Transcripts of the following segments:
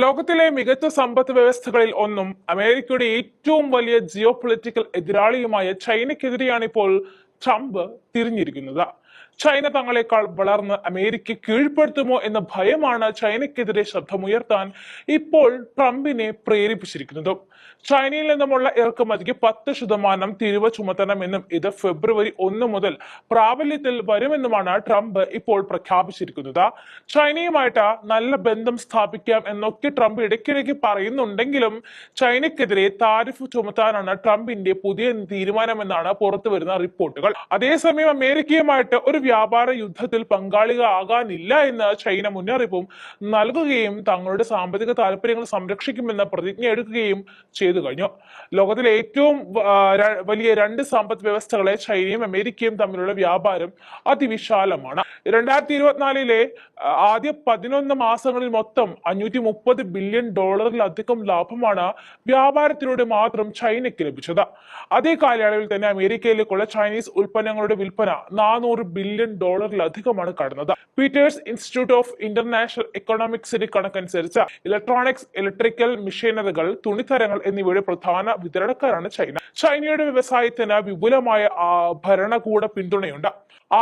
ലോകത്തിലെ മികച്ച സമ്പദ് വ്യവസ്ഥകളിൽ ഒന്നും അമേരിക്കയുടെ ഏറ്റവും വലിയ ജിയോ പൊളിറ്റിക്കൽ എതിരാളിയുമായ ചൈനയ്ക്കെതിരെയാണ് ഇപ്പോൾ ട്രംപ് തിരിഞ്ഞിരിക്കുന്നത്. ചൈന തങ്ങളെക്കാൾ വളർന്ന് അമേരിക്ക കീഴ്പ്പെടുത്തുമോ എന്ന ഭയമാണ് ചൈനയ്ക്കെതിരെ ശബ്ദമുയർത്താൻ ഇപ്പോൾ ട്രംപിനെ പ്രേരിപ്പിച്ചിരിക്കുന്നത്. ചൈനയിൽ നിന്നുമുള്ള ഇറക്കുമതിക്ക് 10% തീരുവ ചുമത്തണമെന്നും ഇത് ഫെബ്രുവരി 1 മുതൽ പ്രാബല്യത്തിൽ വരുമെന്നുമാണ് ട്രംപ് ഇപ്പോൾ പ്രഖ്യാപിച്ചിരിക്കുന്നത്. ചൈനയുമായിട്ട് നല്ല ബന്ധം സ്ഥാപിക്കാം എന്നൊക്കെ ട്രംപ് ഇടയ്ക്കിടയ്ക്ക് പറയുന്നുണ്ടെങ്കിലും ചൈനയ്ക്കെതിരെ താരിഫ് ചുമത്താനാണ് ട്രംപിന്റെ പുതിയ തീരുമാനമെന്നാണ് പുറത്തു വരുന്ന റിപ്പോർട്ടുകൾ. അതേസമയം അമേരിക്കയുമായിട്ട് ഒരു വ്യാപാര യുദ്ധത്തിൽ പങ്കാളികളാകാനില്ല എന്ന് ചൈന മുന്നറിയിപ്പും നൽകുകയും തങ്ങളുടെ സാമ്പത്തിക താല്പര്യങ്ങൾ സംരക്ഷിക്കുമെന്ന പ്രതിജ്ഞ എടുക്കുകയും ചെയ്തു കഴിഞ്ഞു. ലോകത്തിലെ ഏറ്റവും വലിയ രണ്ട് സമ്പദ് വ്യവസ്ഥകളെ ചൈനയും അമേരിക്കയും തമ്മിലുള്ള വ്യാപാരം അതിവിശാലമാണ്. 2024 ആദ്യ 11 മാസങ്ങളിൽ മൊത്തം $530 ബില്യൺ ലാഭമാണ് വ്യാപാരത്തിലൂടെ മാത്രം ചൈനയ്ക്ക് ലഭിച്ചത്. അതേ കാലയളവിൽ തന്നെ അമേരിക്കയിലേക്കുള്ള ചൈനീസ് ഉൽപ്പന്നങ്ങളുടെ വിൽപ്പന $400 ബില്യൺ കടന്നത്. പീറ്റേഴ്സ് ഇൻസ്റ്റിറ്റ്യൂട്ട് ഓഫ് ഇന്റർനാഷണൽ എക്കണോമിക്സിന്റെ കണക്കനുസരിച്ച് ഇലക്ട്രോണിക്സ്, ഇലക്ട്രിക്കൽ മെഷീനറികൾ, തുണിത്തരങ്ങൾ എന്നിവയുടെ പ്രധാന വിതരണക്കാരാണ് ചൈന. ചൈനയുടെ വ്യവസായത്തിന് വിപുലമായ ഭരണകൂട പിന്തുണയുണ്ട്.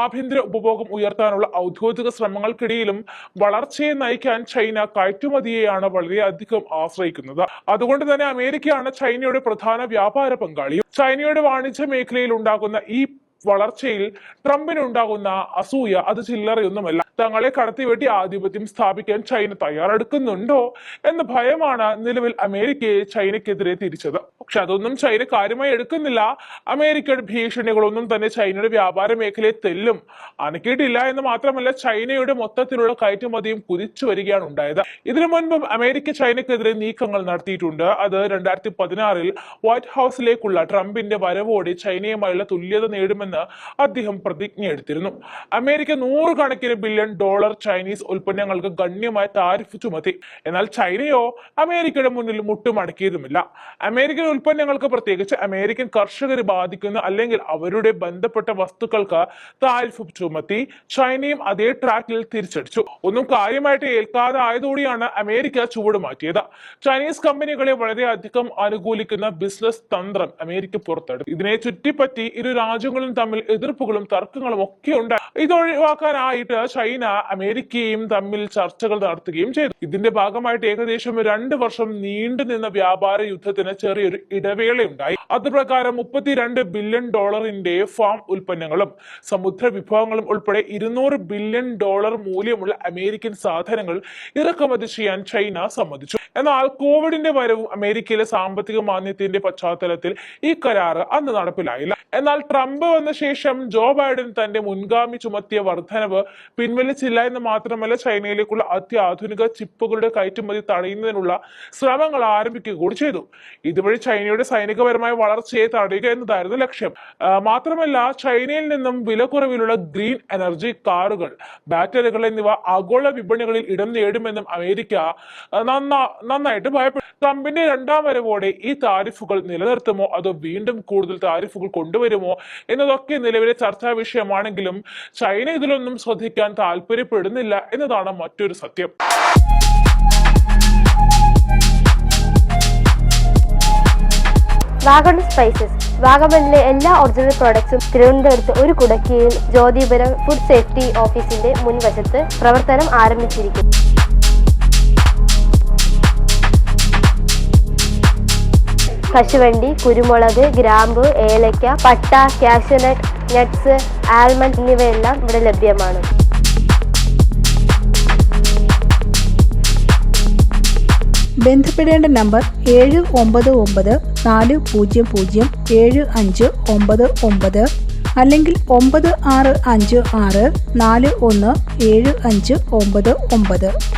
ആഭ്യന്തര ഉപഭോഗം ഉയർത്താനുള്ള ഔദ്യോഗിക ശ്രമങ്ങൾക്കിടയിലും വളർച്ചയെ നയിക്കാൻ ചൈന കയറ്റുമതിയെയാണ് വളരെയധികം ആശ്രയിക്കുന്നത്. അതുകൊണ്ട് തന്നെ അമേരിക്കയാണ് ചൈനയുടെ പ്രധാന വ്യാപാര പങ്കാളിയും. ചൈനയുടെ വാണിജ്യ മേഖലയിൽ ഉണ്ടാകുന്ന ഈ വളർച്ചയിൽ ട്രംപിനുണ്ടാകുന്ന അസൂയ അത് ചില്ലറയൊന്നുമല്ല. തങ്ങളെ കടത്തിവെട്ടി ആധിപത്യം സ്ഥാപിക്കാൻ ചൈന തയ്യാറെടുക്കുന്നുണ്ടോ എന്ന ഭയമാണ് നിലവിൽ അമേരിക്കയെ ചൈനയ്ക്കെതിരെ തിരിച്ചത്. പക്ഷെ അതൊന്നും ചൈന കാര്യമായി എടുക്കുന്നില്ല. അമേരിക്കയുടെ ഭീഷണികളൊന്നും തന്നെ ചൈനയുടെ വ്യാപാര മേഖലയെ തെല്ലും അനക്കിയിട്ടില്ല എന്ന് മാത്രമല്ല, ചൈനയുടെ മൊത്തത്തിലുള്ള കയറ്റുമതിയും കുതിച്ചു വരികയാണ് ഉണ്ടായത്. ഇതിനു മുൻപും അമേരിക്ക ചൈനയ്ക്കെതിരെ നീക്കങ്ങൾ നടത്തിയിട്ടുണ്ട്. അത് 2016 വൈറ്റ് ഹൗസിലേക്കുള്ള ട്രംപിന്റെ വരവോടെ ചൈനയുമായുള്ള തുല്യത നേടുമെന്ന് അദ്ദേഹം പ്രതിജ്ഞ എടുത്തിരുന്നു. അമേരിക്ക $100 ബില്യൺ ചൈനീസ് ഉൽപ്പന്നങ്ങൾക്ക് ഗണ്യമായ താരിഫ് ചുമത്തി. എന്നാൽ ചൈനയോ അമേരിക്കയുടെ മുന്നിൽ മുട്ടുമടക്കിയതുമില്ല. അമേരിക്കൻ ഉൽപ്പന്നങ്ങൾക്ക്, പ്രത്യേകിച്ച് അമേരിക്കൻ കർഷകരെ ബാധിക്കുന്ന അല്ലെങ്കിൽ അവരുടെ ബന്ധപ്പെട്ട വസ്തുക്കൾക്ക് താരിഫ് ചുമത്തി. ചൈനയും അതേ ട്രാക്കിൽ തിരിച്ചടിച്ചു. ഒന്നും കാര്യമായിട്ട് ഏൽക്കാതെ ആയതോടെയാണ് അമേരിക്ക ചുവട് മാറ്റിയത്. ചൈനീസ് കമ്പനികളെ വളരെയധികം അനുകൂലിക്കുന്ന ബിസിനസ് തന്ത്രം അമേരിക്ക പുറത്തെടുത്തു. ഇതിനെ ചുറ്റിപ്പറ്റി ഇരു രാജ്യങ്ങളും തമ്മിൽ എതിർപ്പുകളും തർക്കങ്ങളും ഒക്കെ ഉണ്ട്. ഇതൊഴിവാക്കാനായിട്ട് ചൈന അമേരിക്കയും തമ്മിൽ ചർച്ചകൾ നടത്തുകയും ചെയ്തു. ഇതിന്റെ ഭാഗമായിട്ട് ഏകദേശം 2 വർഷം നീണ്ടു നിന്ന വ്യാപാര യുദ്ധത്തിന് ചെറിയൊരു ഇടവേളയുണ്ടായി. അതുപ്രകാരം $32 ബില്യൺ ഫാം ഉൽപ്പന്നങ്ങളും സമുദ്ര വിഭവങ്ങളും ഉൾപ്പെടെ $200 ബില്യൺ മൂല്യമുള്ള അമേരിക്കൻ സാധനങ്ങൾ ഇറക്കുമതി ചെയ്യാൻ ചൈന സമ്മതിച്ചു. എന്നാൽ കോവിഡിന്റെ വരവും അമേരിക്കയിലെ സാമ്പത്തിക മാന്ദ്യത്തിന്റെ പശ്ചാത്തലത്തിൽ ഈ കരാർ അന്ന് നടപ്പിലായില്ല. എന്നാൽ ട്രംപ് വന്ന ശേഷം ജോ ബൈഡൻ തന്റെ മുൻഗാമി ചുമത്തിയ വർധനവ് പിൻവലിച്ചില്ല എന്ന് മാത്രമല്ല, ചൈനയിലേക്കുള്ള അത്യാധുനിക ചിപ്പുകളുടെ കയറ്റുമതി തടയുന്നതിനുള്ള ശ്രമങ്ങൾ ആരംഭിക്കുക കൂടി ചെയ്തു. ഇതുവഴി ചൈനയുടെ സൈനികപരമായ വളർച്ചയെ തടയുക എന്നതായിരുന്നു ലക്ഷ്യം. മാത്രമല്ല, ചൈനയിൽ നിന്നും വിലക്കുറവിലുള്ള ഗ്രീൻ എനർജി, കാറുകൾ, ബാറ്ററികൾ എന്നിവ ആഗോള വിപണികളിൽ ഇടം നേടുമെന്നും അമേരിക്ക നന്നായിട്ട് ഭയപ്പെട്ടു. ട്രംപിന്റെ 2ാം വരവോടെ ഈ താരിഫുകൾ നിലനിർത്തുമോ അതോ വീണ്ടും കൂടുതൽ താരിഫുകൾ കൊണ്ടുവരുമോ എന്നതൊക്കെ നിലവിലെ ചർച്ചാ വിഷയമാണെങ്കിലും ചൈന ഇതിലൊന്നും ശ്രദ്ധിക്കാൻ താല്പര്യപ്പെടുന്നില്ല എന്നതാണ് മറ്റൊരു സത്യം. Wagon spices. വാഗമണിലെ എല്ലാ ഒറിജിനൽ പ്രോഡക്ട്സും തിരുവനന്തപുരത്ത് ഒരു കുടക്കീഴിൽ ജ്യോതിപുരം ഫുഡ് സേഫ്റ്റി ഓഫീസിന്റെ മുൻവശത്ത് പ്രവർത്തനം ആരംഭിച്ചിരിക്കുന്നു. കശുവണ്ടി, കുരുമുളക്, ഗ്രാമ്പു, ഏലക്ക, പട്ട, കാഷ്യൂനട്ട്, നട്ട്സ്, ആൽമണ്ട് എന്നിവയെല്ലാം ഇവിടെ ലഭ്യമാണ്. ബന്ധപ്പെടേണ്ട നമ്പർ 7994007599 അല്ലെങ്കിൽ 9656417599.